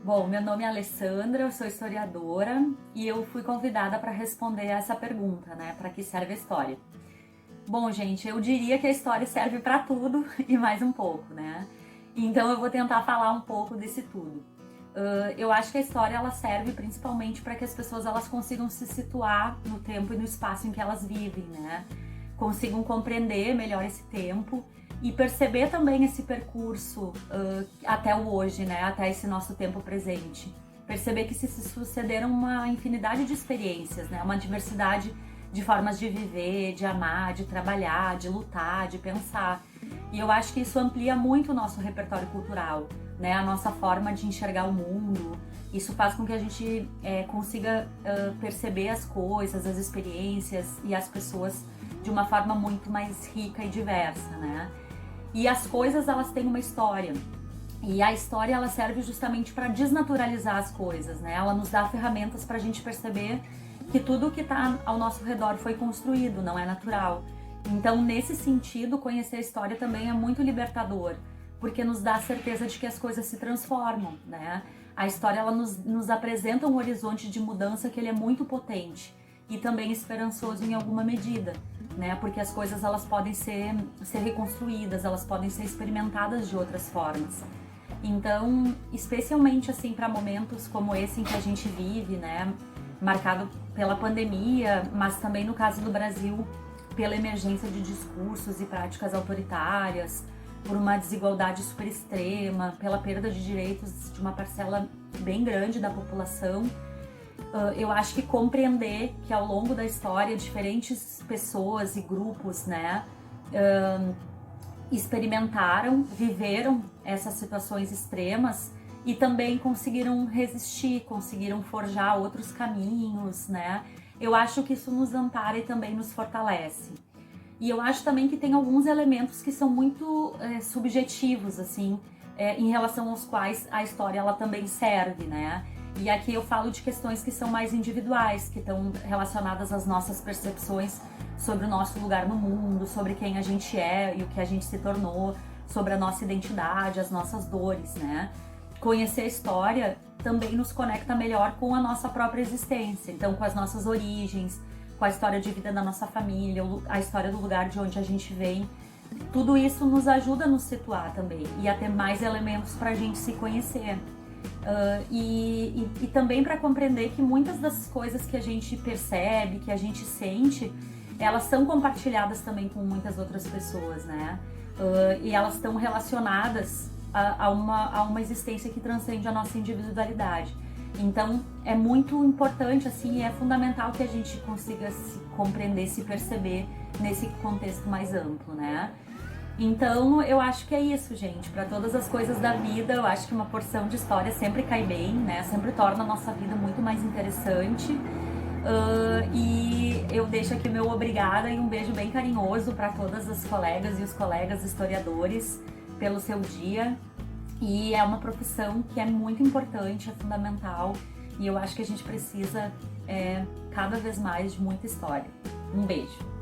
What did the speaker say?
Bom, meu nome é Alessandra, eu sou historiadora e eu fui convidada para responder essa pergunta, né? Para que serve a história? Bom, gente, eu diria que a história serve para tudo e mais um pouco, né? Então eu vou tentar falar um pouco desse tudo. Eu acho que a história ela serve principalmente para que as pessoas elas consigam se situar no tempo e no espaço em que elas vivem, né? Consigam compreender melhor esse tempo e perceber também esse percurso até o hoje, né? Até esse nosso tempo presente. Perceber que se sucederam uma infinidade de experiências, né? Uma diversidade de formas de viver, de amar, de trabalhar, de lutar, de pensar. E eu acho que isso amplia muito o nosso repertório cultural, né? A nossa forma de enxergar o mundo. Isso faz com que a gente consiga perceber as coisas, as experiências e as pessoas de uma forma muito mais rica e diversa, né? E as coisas, elas têm uma história. E a história, ela serve justamente para desnaturalizar as coisas, né? Ela nos dá ferramentas para a gente perceber que tudo que está ao nosso redor foi construído, não é natural. Então, nesse sentido, conhecer a história também é muito libertador, porque nos dá a certeza de que as coisas se transformam, né? A história, ela nos apresenta um horizonte de mudança que ele é muito potente e também esperançoso em alguma medida, né? Porque as coisas elas podem ser reconstruídas, elas podem ser experimentadas de outras formas. Então, especialmente assim para momentos como esse em que a gente vive, né? Marcado pela pandemia, mas também no caso do Brasil, pela emergência de discursos e práticas autoritárias, por uma desigualdade super extrema, pela perda de direitos de uma parcela bem grande da população. Eu acho que compreender que ao longo da história diferentes pessoas e grupos, né, experimentaram, viveram essas situações extremas e também conseguiram resistir, conseguiram forjar outros caminhos, né? Eu acho que isso nos ampara e também nos fortalece. E eu acho também que tem alguns elementos que são muito subjetivos, assim, em relação aos quais a história ela também serve, né? E aqui eu falo de questões que são mais individuais, que estão relacionadas às nossas percepções sobre o nosso lugar no mundo, sobre quem a gente é e o que a gente se tornou, sobre a nossa identidade, as nossas dores, né? Conhecer a história também nos conecta melhor com a nossa própria existência, então com as nossas origens, com a história de vida da nossa família, a história do lugar de onde a gente vem. Tudo isso nos ajuda a nos situar também e a ter mais elementos para a gente se conhecer. E também para compreender que muitas das coisas que a gente percebe, que a gente sente, elas são compartilhadas também com muitas outras pessoas, né? E elas estão relacionadas a uma existência que transcende a nossa individualidade. Então é muito importante, assim, e é fundamental que a gente consiga se compreender, se perceber nesse contexto mais amplo, né? Então eu acho que é isso, gente. Para todas as coisas da vida, eu acho que uma porção de história sempre cai bem, né? Sempre torna a nossa vida muito mais interessante. E eu deixo aqui meu obrigada e um beijo bem carinhoso para todas as colegas e os colegas historiadores pelo seu dia. E é uma profissão que é muito importante, é fundamental. E eu acho que a gente precisa cada vez mais de muita história. Um beijo!